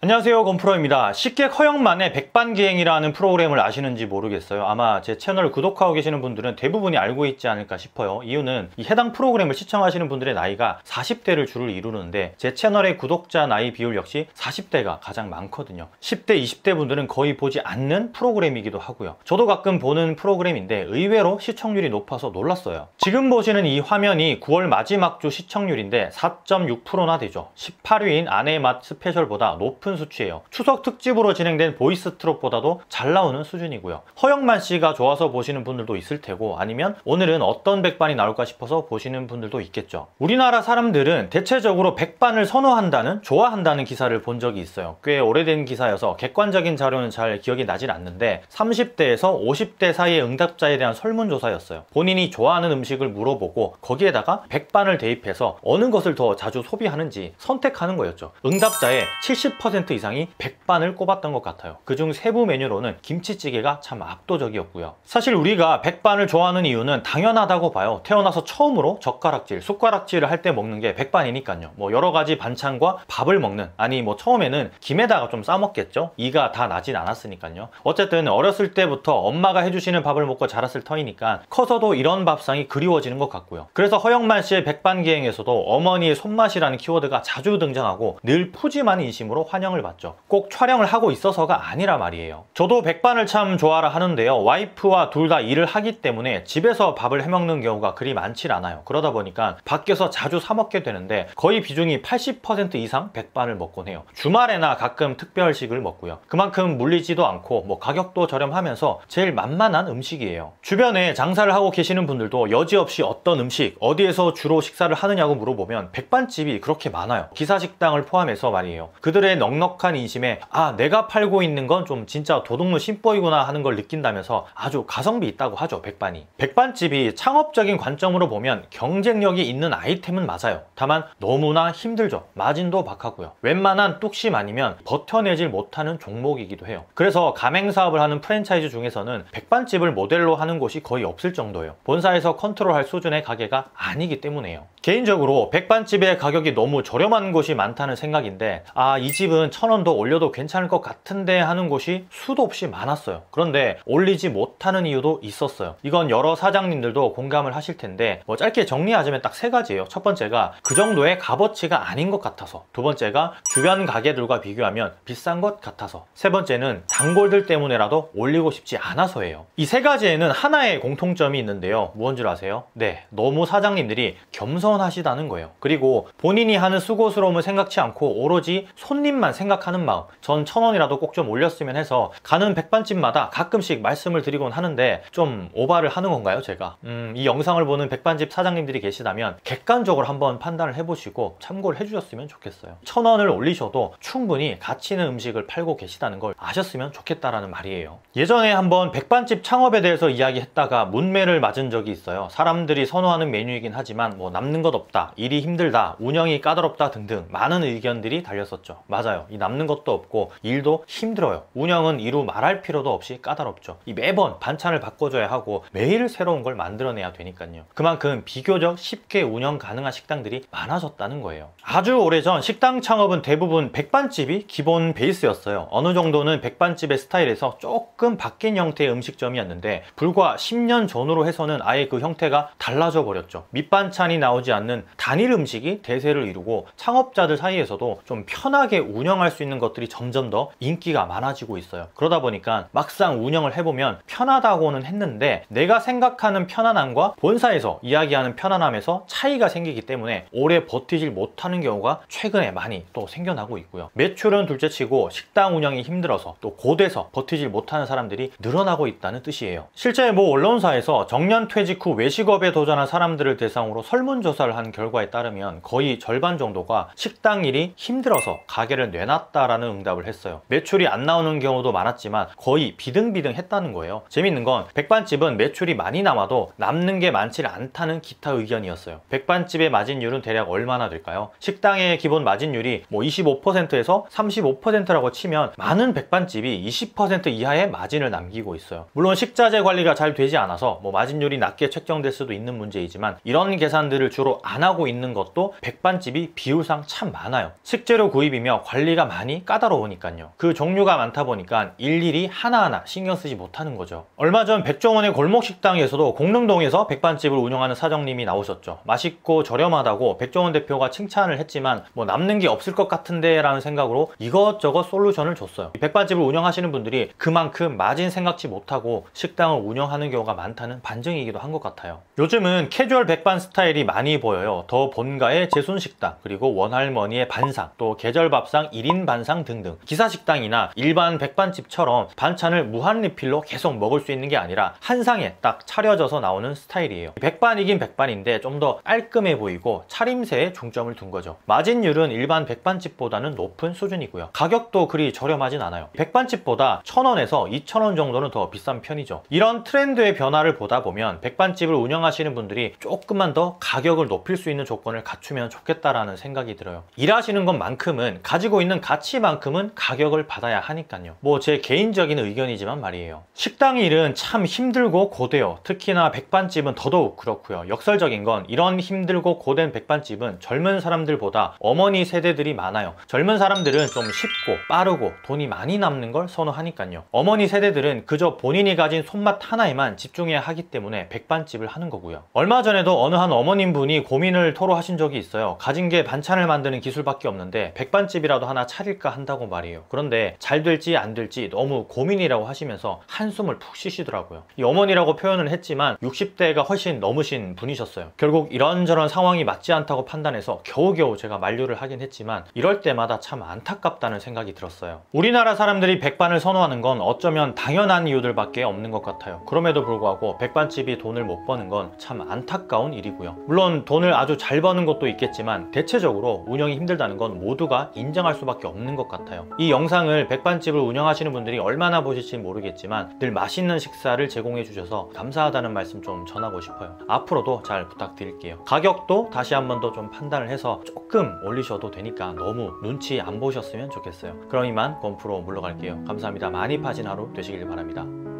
안녕하세요, 건프로입니다. 식객 허영만의 백반기행이라는 프로그램을 아시는지 모르겠어요. 아마 제 채널을 구독하고 계시는 분들은 대부분이 알고 있지 않을까 싶어요. 이유는 이 해당 프로그램을 시청하시는 분들의 나이가 40대를 주를 이루는데 제 채널의 구독자 나이 비율 역시 40대가 가장 많거든요. 10대, 20대 분들은 거의 보지 않는 프로그램이기도 하고요. 저도 가끔 보는 프로그램인데 의외로 시청률이 높아서 놀랐어요. 지금 보시는 이 화면이 9월 마지막 주 시청률인데 4.6%나 되죠. 18위인 아내의 맛 스페셜보다 높은 수치예요. 추석 특집으로 진행된 보이스 트롯보다도 잘 나오는 수준이고요. 허영만 씨가 좋아서 보시는 분들도 있을 테고, 아니면 오늘은 어떤 백반이 나올까 싶어서 보시는 분들도 있겠죠. 우리나라 사람들은 대체적으로 백반을 선호한다는, 좋아한다는 기사를 본 적이 있어요. 꽤 오래된 기사여서 객관적인 자료는 잘 기억이 나진 않는데 30대에서 50대 사이의 응답자에 대한 설문조사였어요. 본인이 좋아하는 음식을 물어보고 거기에다가 백반을 대입해서 어느 것을 더 자주 소비하는지 선택하는 거였죠. 응답자의 70% 이상이 백반을 꼽았던 것 같아요. 그중 세부 메뉴로는 김치찌개가 참 압도적이었고요. 사실 우리가 백반을 좋아하는 이유는 당연하다고 봐요. 태어나서 처음으로 젓가락질, 숟가락질을 할 때 먹는 게 백반이니까요. 뭐 여러 가지 반찬과 밥을 먹는, 아니 뭐 처음에는 김에다가 좀 싸먹겠죠. 이가 다 나진 않았으니까요. 어쨌든 어렸을 때부터 엄마가 해주시는 밥을 먹고 자랐을 터이니까 커서도 이런 밥상이 그리워지는 것 같고요. 그래서 허영만 씨의 백반기행에서도 어머니의 손맛이라는 키워드가 자주 등장하고 늘 푸짐한 인심으로 환영을 받죠. 꼭 촬영을 하고 있어서가 아니라 말이에요. 저도 백반을 참 좋아라 하는데요. 와이프와 둘 다 일을 하기 때문에 집에서 밥을 해먹는 경우가 그리 많지 않아요. 그러다 보니까 밖에서 자주 사 먹게 되는데 거의 비중이 80% 이상 백반을 먹곤 해요. 주말에나 가끔 특별식을 먹고요. 그만큼 물리지도 않고 뭐 가격도 저렴하면서 제일 만만한 음식이에요. 주변에 장사를 하고 계시는 분들도 여지없이 어떤 음식, 어디에서 주로 식사를 하느냐고 물어보면 백반집이 그렇게 많아요. 기사식당을 포함해서 말이에요. 그들의 넉넉한 인심에 내가 팔고 있는 건 좀 진짜 도둑놈 심보이구나 하는 걸 느낀다면서 아주 가성비 있다고 하죠, 백반이. 백반집이 창업적인 관점으로 보면 경쟁력이 있는 아이템은 맞아요. 다만 너무나 힘들죠. 마진도 박하고요. 웬만한 뚝심 아니면 버텨내질 못하는 종목이기도 해요. 그래서 가맹사업을 하는 프랜차이즈 중에서는 백반집을 모델로 하는 곳이 거의 없을 정도예요. 본사에서 컨트롤할 수준의 가게가 아니기 때문에요. 개인적으로 백반집의 가격이 너무 저렴한 곳이 많다는 생각인데 이 집은 1,000원도 올려도 괜찮을 것 같은데 하는 곳이 수도 없이 많았어요. 그런데 올리지 못하는 이유도 있었어요. 이건 여러 사장님들도 공감을 하실 텐데 뭐 짧게 정리하자면 딱 3가지예요. 첫 번째가 그 정도의 값어치가 아닌 것 같아서, 두 번째가 주변 가게들과 비교하면 비싼 것 같아서, 세 번째는 단골들 때문에라도 올리고 싶지 않아서예요. 이 3가지에는 하나의 공통점이 있는데요. 무언 줄 아세요? 네, 너무 사장님들이 겸손하시다는 거예요. 그리고 본인이 하는 수고스러움을 생각지 않고 오로지 손님만 생각하는 마음. 전 1,000원이라도 꼭 좀 올렸으면 해서 가는 백반집마다 가끔씩 말씀을 드리곤 하는데 좀 오바를 하는 건가요, 제가? 이 영상을 보는 백반집 사장님들이 계시다면 객관적으로 한번 판단을 해보시고 참고를 해주셨으면 좋겠어요. 1,000원을 올리셔도 충분히 가치 있는 음식을 팔고 계시다는 걸 아셨으면 좋겠다라는 말이에요. 예전에 한번 백반집 창업에 대해서 이야기했다가 문매를 맞은 적이 있어요. 사람들이 선호하는 메뉴이긴 하지만 뭐 남는 것 없다, 일이 힘들다, 운영이 까다롭다 등등 많은 의견들이 달렸었죠. 맞아요. 이 남는 것도 없고 일도 힘들어요. 운영은 이루 말할 필요도 없이 까다롭죠. 이 매번 반찬을 바꿔줘야 하고 매일 새로운 걸 만들어내야 되니까요. 그만큼 비교적 쉽게 운영 가능한 식당들이 많아졌다는 거예요. 아주 오래전 식당 창업은 대부분 백반집이 기본 베이스였어요. 어느 정도는 백반집의 스타일에서 조금 바뀐 형태의 음식점이었는데 불과 10년 전으로 해서는 아예 그 형태가 달라져 버렸죠. 밑반찬이 나오지 않는 단일 음식이 대세를 이루고 창업자들 사이에서도 좀 편하게 운영할 수 있는 것들이 점점 더 인기가 많아지고 있어요. 그러다 보니까 막상 운영을 해보면 편하다고는 했는데 내가 생각하는 편안함과 본사에서 이야기하는 편안함에서 차이가 생기기 때문에 오래 버티질 못하는 경우가 최근에 많이 또 생겨나고 있고요. 매출은 둘째치고 식당 운영이 힘들어서 또 고돼서 버티질 못하는 사람들이 늘어나고 있다는 뜻이에요. 실제 모 언론사에서 정년 퇴직 후 외식업에 도전한 사람들을 대상으로 설문조사를 한 결과에 따르면 거의 절반 정도가 식당 일이 힘들어서 가게를 내놨다라는 응답을 했어요. 매출이 안 나오는 경우도 많았지만 거의 비등비등했다는 거예요. 재밌는 건 백반집은 매출이 많이 남아도 남는 게 많지 않다는 기타 의견이었어요. 백반집의 마진율은 대략 얼마나 될까요? 식당의 기본 마진율이 뭐 25%에서 35%라고 치면 많은 백반집이 20% 이하의 마진을 남기고 있어요. 물론 식자재 관리가 잘 되지 않아서 뭐 마진율이 낮게 책정될 수도 있는 문제이지만 이런 계산들을 주로 별도로 안 하고 있는 것도 백반집이 비율상 참 많아요. 식재료 구입이며 관리가 많이 까다로우니까요. 그 종류가 많다 보니까 일일이 하나하나 신경 쓰지 못하는 거죠. 얼마 전 백종원의 골목식당에서도 공릉동에서 백반집을 운영하는 사장님이 나오셨죠. 맛있고 저렴하다고 백종원 대표가 칭찬을 했지만 뭐 남는 게 없을 것 같은데 라는 생각으로 이것저것 솔루션을 줬어요. 백반집을 운영하시는 분들이 그만큼 마진 생각지 못하고 식당을 운영하는 경우가 많다는 반증이기도 한 것 같아요. 요즘은 캐주얼 백반 스타일이 많이 보여요. 더 본가의 제순식당, 그리고 원할머니의 반상, 또 계절밥상 1인 반상 등등. 기사식당이나 일반 백반집처럼 반찬을 무한 리필로 계속 먹을 수 있는 게 아니라 한 상에 딱 차려져서 나오는 스타일이에요. 백반이긴 백반인데 좀 더 깔끔해 보이고 차림새에 중점을 둔 거죠. 마진율은 일반 백반집보다는 높은 수준이고요. 가격도 그리 저렴하진 않아요. 백반집보다 1,000원에서 2,000원 정도는 더 비싼 편이죠. 이런 트렌드의 변화를 보다 보면 백반집을 운영하시는 분들이 조금만 더 가격을 높일 수 있는 조건을 갖추면 좋겠다라는 생각이 들어요. 일하시는 것만큼은 가지고 있는 가치만큼은 가격을 받아야 하니까요. 뭐 제 개인적인 의견이지만 말이에요. 식당 일은 참 힘들고 고돼요. 특히나 백반집은 더더욱 그렇고요. 역설적인 건 이런 힘들고 고된 백반집은 젊은 사람들보다 어머니 세대들이 많아요. 젊은 사람들은 좀 쉽고 빠르고 돈이 많이 남는 걸 선호하니까요. 어머니 세대들은 그저 본인이 가진 손맛 하나에만 집중해야 하기 때문에 백반집을 하는 거고요. 얼마 전에도 어느 한 어머님분이 고민을 토로하신 적이 있어요. 가진 게 반찬을 만드는 기술밖에 없는데 백반집이라도 하나 차릴까 한다고 말이에요. 그런데 잘 될지 안 될지 너무 고민이라고 하시면서 한숨을 푹 쉬시더라고요. 이 어머니라고 표현을 했지만 60대가 훨씬 넘으신 분이셨어요. 결국 이런저런 상황이 맞지 않다고 판단해서 겨우겨우 제가 만류를 하긴 했지만 이럴 때마다 참 안타깝다는 생각이 들었어요. 우리나라 사람들이 백반을 선호하는 건 어쩌면 당연한 이유들밖에 없는 것 같아요. 그럼에도 불구하고 백반집이 돈을 못 버는 건 참 안타까운 일이고요. 물론 돈을 아주 잘 버는 것도 있겠지만 대체적으로 운영이 힘들다는 건 모두가 인정할 수밖에 없는 것 같아요. 이 영상을 백반집을 운영하시는 분들이 얼마나 보실지 모르겠지만 늘 맛있는 식사를 제공해 주셔서 감사하다는 말씀 좀 전하고 싶어요. 앞으로도 잘 부탁드릴게요. 가격도 다시 한 번 더 좀 판단을 해서 조금 올리셔도 되니까 너무 눈치 안 보셨으면 좋겠어요. 그럼 이만 건프로 물러갈게요. 감사합니다. 많이 파진 하루 되시길 바랍니다.